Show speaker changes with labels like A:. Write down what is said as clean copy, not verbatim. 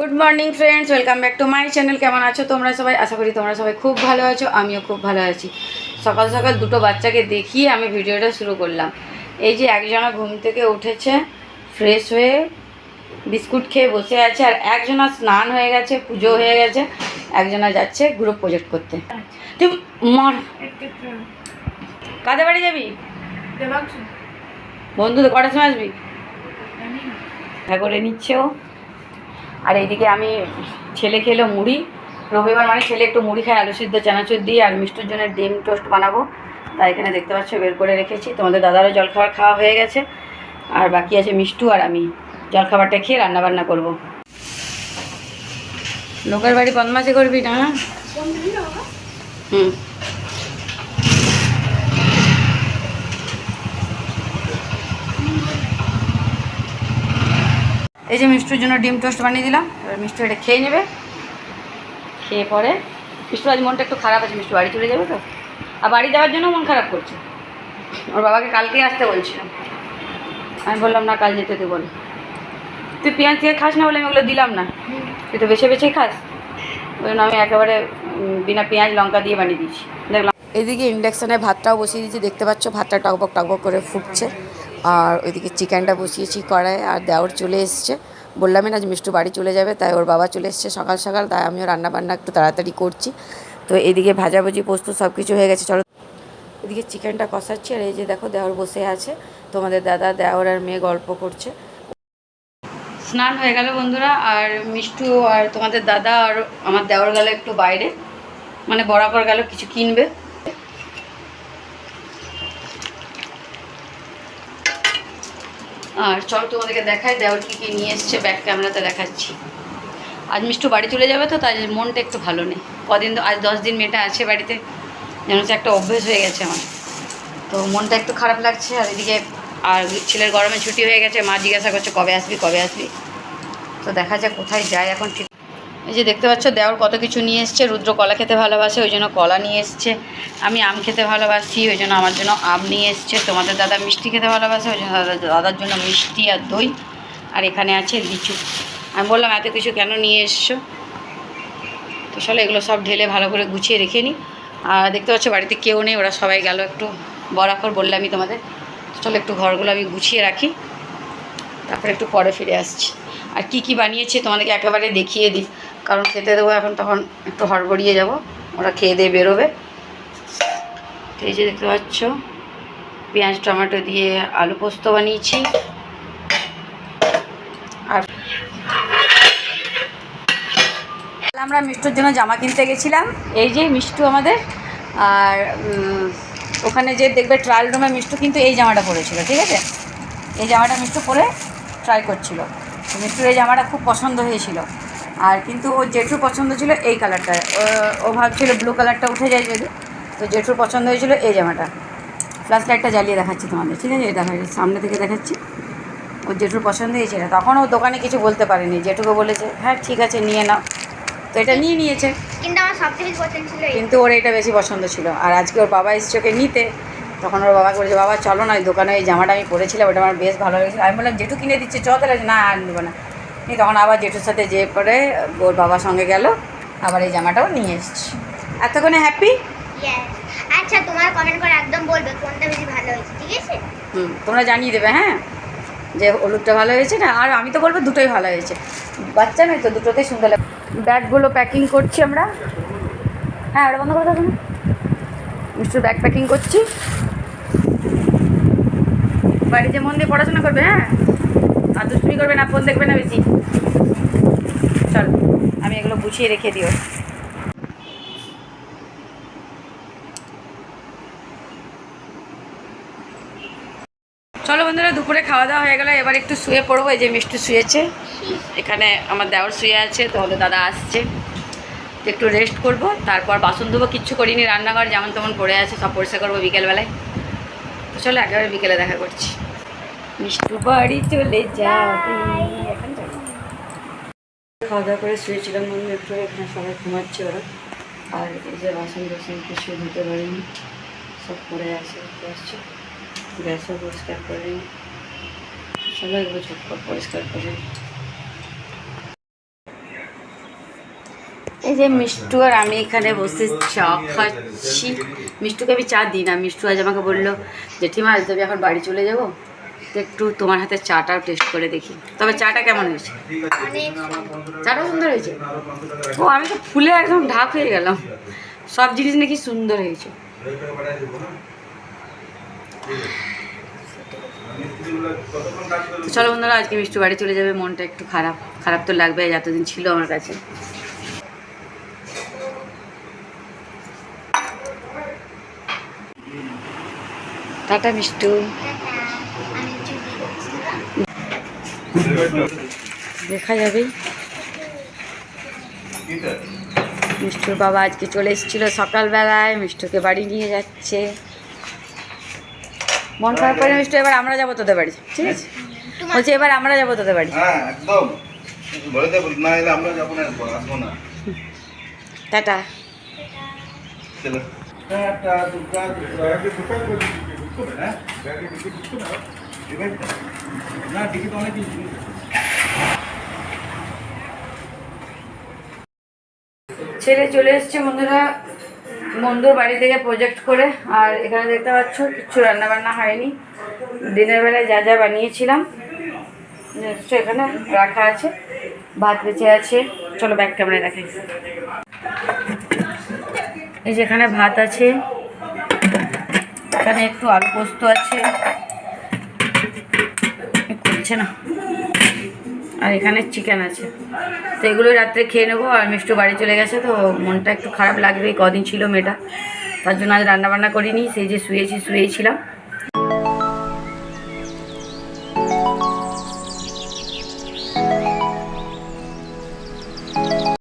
A: Good morning friends, welcome back to my channel. কেমন আছো তোমরা সবাই? আশা করি তোমরা সবাই খুব ভালো আছো, আমিও খুব ভালো আছি। সকাল সকাল দুটো বাচ্চাকে দেখিয়ে আমি ভিডিওটা শুরু করলাম। এই যে একজনা ঘুম থেকে উঠেছে, ফ্রেশ হয়ে বিস্কুট খেয়ে বসে আছে, আর একজনা স্নান হয়ে গেছে, পুজো হয়ে গেছে, একজনা যাচ্ছে গ্রুপ প্রজেক্ট করতে। তুই মর, কাদের বাড়ি যাবি? বন্ধুদের কটার সময় আসবি? হ্যাঁ করে নিচ্ছে ও। আর এইদিকে আমি ছেলে খেলো মুড়ি, রবিবার মানে ছেলে একটু মুড়ি খায়, আলু সিদ্ধ চানাচুর দিয়ে, আর মিষ্টুর জন্য ডিম টোস্ট বানাবো, তাই এখানে দেখতে পাচ্ছ বের করে রেখেছি। তোমাদের দাদারও জলখাবার খাওয়া হয়ে গেছে, আর বাকি আছে মিষ্টু আর আমি। জলখাবারটা খেয়ে রান্নাবান্না করবো। লোকের বাড়ি বদমাশি করবি না? হুম, এই যে মিষ্টুর জন্য ডিম টোস্ট বানিয়ে দিলাম। এবার মিষ্টু এটা খেয়ে নেবে, খেয়ে পরে মিষ্টু আজ মনটা একটু খারাপ আছে, মিষ্টু বাড়ি চলে যাবে তো, আর বাড়ি যাওয়ার জন্য মন খারাপ করছে। ওর বাবাকে কালকেই আসতে বলছিলাম, আমি বললাম না কাল যেতে দেবো না। তুই পেঁয়াজ দিয়ে খাস না বলে আমি ওগুলো দিলাম না, তুই তো বেছে বেছেই খাস, ওই জন্য আমি একেবারে বিনা পেঁয়াজ লঙ্কা দিয়ে বানিয়ে দিয়েছি। দেখলাম এদিকে ইন্ডাকশানে ভাতটাও বসিয়ে দিয়েছি, দেখতে পাচ্ছ ভাতটা টকবক টকবক করে ফুটছে, আর ওইদিকে চিকেনটা বসিয়েছি কড়াই। আর দেওর চলে এসছে, বললামই না যে মিষ্টু বাড়ি চলে যাবে, তাই ওর বাবা চলে এসছে সকাল সকাল, তাই আমিও রান্নাবান্না একটু তাড়াতাড়ি করছি। তো এদিকে ভাজাভুজি পোস্ত সব কিছু হয়ে গেছে, চলো এদিকে চিকেনটা কষাচ্ছি। আর এই যে দেখো দেওর বসে আছে, তোমাদের দাদা দেওর আর মেয়ে গল্প করছে। স্নান হয়ে গেল বন্ধুরা, আর মিষ্টু আর তোমাদের দাদা আর আমার দেওর গেল একটু বাইরে, মানে বরাবর গেল কিছু কিনবে। আর চলো তোমাদেরকে দেখাই দেওর কী কী নিয়ে এসছে, ব্যাক ক্যামেরাতে দেখাচ্ছি। আজ মিষ্টু বাড়ি চলে যাবে তো, তাই মনটা একটু ভালো নেই। কদিন তো আজ 10 দিন মেয়েটা আছে বাড়িতে, যেন হচ্ছে একটা অভ্যেস হয়ে গেছে আমার, তো মনটা একটু খারাপ লাগছে। আর এদিকে আর ছেলের গরমে ছুটি হয়ে গেছে, মা জিজ্ঞাসা করছে কবে আসবি কবে আসবি, তো দেখা যাক কোথায় যায় এখন ঠিক। এই যে দেখতে পাচ্ছ দেওর কত কিছু নিয়ে এসছে। রুদ্র কলা খেতে ভালোবাসে, ওই জন্য কলা নিয়ে এসছে। আমি আম খেতে ভালোবাসি, ওই জন্য আমার জন্য আম নিয়ে এসছে। তোমাদের দাদা মিষ্টি খেতে ভালোবাসে, ওই জন্য দাদার জন্য মিষ্টি আর দই। আর এখানে আছে লিচু। আমি বললাম এত কিছু কেন নিয়ে এসছো, তো চলো এগুলো সব ঢেলে ভালো করে গুছিয়ে রেখে নিই। আর দেখতে পাচ্ছ বাড়িতে কেউ নেই, ওরা সবাই গেল একটু বরাকর, বললামই তোমাদের। চলো একটু ঘরগুলো আমি গুছিয়ে রাখি, তারপরে একটু পরে ফিরে আসছি। আর কি কি বানিয়েছি তোমাদেরকে একেবারে দেখিয়ে দিই, কারণ খেতে দেবো এখন, তখন একটু হড়বড়িয়ে যাব, ওরা খেয়ে দিয়ে বেরোবে। তো এই যে দেখতে পাচ্ছ পেঁয়াজ টমেটো দিয়ে আলু পোস্ত বানিয়েছি। আর আমরা মিষ্টুর জন্য জামা কিনতে গেছিলাম, এই যে মিষ্টু আমাদের। আর ওখানে যে দেখবে ট্রায়াল রুমে মিষ্টু কিন্তু এই জামাটা পরেছিল, ঠিক আছে, এই জামাটা মিষ্টু পরে ট্রাই করছিল। মিষ্টুর এই জামাটা খুব পছন্দ হয়েছিল, আর কিন্তু ও জেঠুর পছন্দ ছিল এই কালারটা, ও ভাবছিল ব্লু কালারটা উঠে যায় যদি, তো জেঠুর পছন্দ হয়েছিল এই জামাটা। ফ্ল্যাশ লাইটটা জ্বালিয়ে দেখাচ্ছি তোমাদের, ঠিক আছে, দেখা সামনে থেকে দেখাচ্ছি। ও জেঠুর পছন্দ হয়েছিল, তখন ও দোকানে কিছু বলতে পারেনি, জেঠুকে বলেছে হ্যাঁ ঠিক আছে নিয়ে নাও, তো এটা নিয়ে নিয়েছে।
B: কিন্তু আমার সবথেকে বেশি পছন্দ ছিল,
A: কিন্তু ওর এটা বেশি পছন্দ ছিল। আর আজকে ওর বাবা এসছে ওকে নিতে, তখন ওর বাবাকে বলেছে বাবা চলো না, ওই দোকানে এই জামাটা আমি পরেছিলাম, ওটা আমার বেশ ভালো লেগেছিল। আমি বললাম জেঠু কিনে দিচ্ছে চ, তাহলে না আর নেবো না। তখন আবার জেঠুর সাথে যেয়ে পরে ওর বাবার সঙ্গে গেল, আবার এই জামাটাও নিয়ে এসছি। এতক্ষণে হ্যাপি?
B: আচ্ছা তোমার কমেন্ট করে একদম বলবে কোনটা বেশি ভালো হয়েছে, ঠিক আছে?
A: তোমরা জানিয়ে দেবে হ্যাঁ, যে হলুদটা ভালো হয়েছে না, আর আমি তো বলবো দুটোই ভালো হয়েছে, বাচ্চা নয় তো, দুটোতেই সুন্দর লাগে। ব্যাগগুলো প্যাকিং করছি আমরা। হ্যাঁ ওটা বন্ধ করে দেবো না, মিষ্টির ব্যাগ প্যাকিং করছি। বাড়িতে মন দিয়ে পড়াশোনা করবে, হ্যাঁ, আর দুষ্টুমি করবে না, ফোন দেখবে না বেশি। চল আমি এগুলো গুছিয়ে রেখে দিও। চলো বন্ধুরা, দুপুরে খাওয়া দাওয়া হয়ে গেলো, এবার একটু শুয়ে পড়বো। এই যে মিষ্টি শুয়েছে, এখানে আমার দেওর শুয়ে আছে, তোমাদের দাদা আসছে, একটু রেস্ট করব, তারপর বাসন ধোবো। কিচ্ছু করিনি, রান্নাঘর যেমন তেমন পড়ে আছে, সব পরিষ্কার করবো বিকেলবেলায়। তো চলো একেবারে বিকেলে দেখা করছি। মিষ্টু বাড়ি চলে যাবে, এখন যাবো। খাওয়া দাওয়া করে শুয়েছিলাম বন্ধু একটু, এখানে সবাই ঘুমাচ্ছে ওরা। আর এই যে বাসন টাসন কিছু ধুতে পারিনি, সব পড়ে আছে, আসছে। গ্যাসও পরিষ্কার করে, সবাই এগুলো ঝটপট পরিষ্কার করে। এই যে মিষ্টু আর আমি এখানে বসে চা খাচ্ছি। মিষ্টুকে আমি চা দিই না, মিষ্টু আজ আমাকে বললো জেঠিমা আজ তবে এখন বাড়ি চলে যাবো, তো একটু তোমার হাতে চাটাও টেস্ট করে দেখি। তবে চাটা কেমন হয়েছে?
B: অনেক
A: চাটাও সুন্দর হয়েছে। ও আমি তো ফুলে একদম ঢাক হয়ে গেলাম, সব জিনিস নাকি সুন্দর হয়েছে। চলো বন্ধুরা, আজকে মিষ্টু বাড়ি চলে যাবে, মনটা একটু খারাপ খারাপ তো লাগবে, এতদিন ছিল আমার কাছে। টাটা মিষ্টু।
B: আমি
A: দেখা যাবে। মিষ্টুর বাবা আজকে চলে এসেছিল সকালবেলায়, মিষ্টুকে বাড়ি নিয়ে যাচ্ছে। মন খারাপ করে মিষ্টু, এবার আমরা যাবো তোদের বাড়ি, ঠিক আছে? বলছি এবার আমরা যাবো তোদের বাড়ি।
C: হ্যাঁ একদম বলে দেবো না, এলে আমরা যাবো না, আসবো না।
A: টাটা।
C: চলো টাটা দুর্গা হ্যাঁ না টিকিট অনেক কিছু।
A: ছেলে চলে এসছে বন্ধুরা বন্ধুর বাড়ি থেকে প্রজেক্ট করে। আর এখানে দেখতে পাচ্ছ কিচ্ছু রান্নাবান্না হয়নি, দিনের বেলায় যা যা বানিয়েছিলাম এখানে রাখা আছে, ভাত বেঁচে আছে। চলো ব্যাক ক্যামেরায় দেখাই। এই যে এখানে ভাত আছে, এখানে একটু আলু পোস্ত আছে, করছে না, আর এখানে চিকেন আছে। তো এগুলো রাত্রে খেয়ে নেবো। আর মিষ্টু বাড়ি চলে গেছে, তো মনটা একটু খারাপ লাগবে, কদিন ছিল মেয়েটা, তার জন্য আজ রান্নাবান্না করিনি, সেই যে শুয়েছিলাম।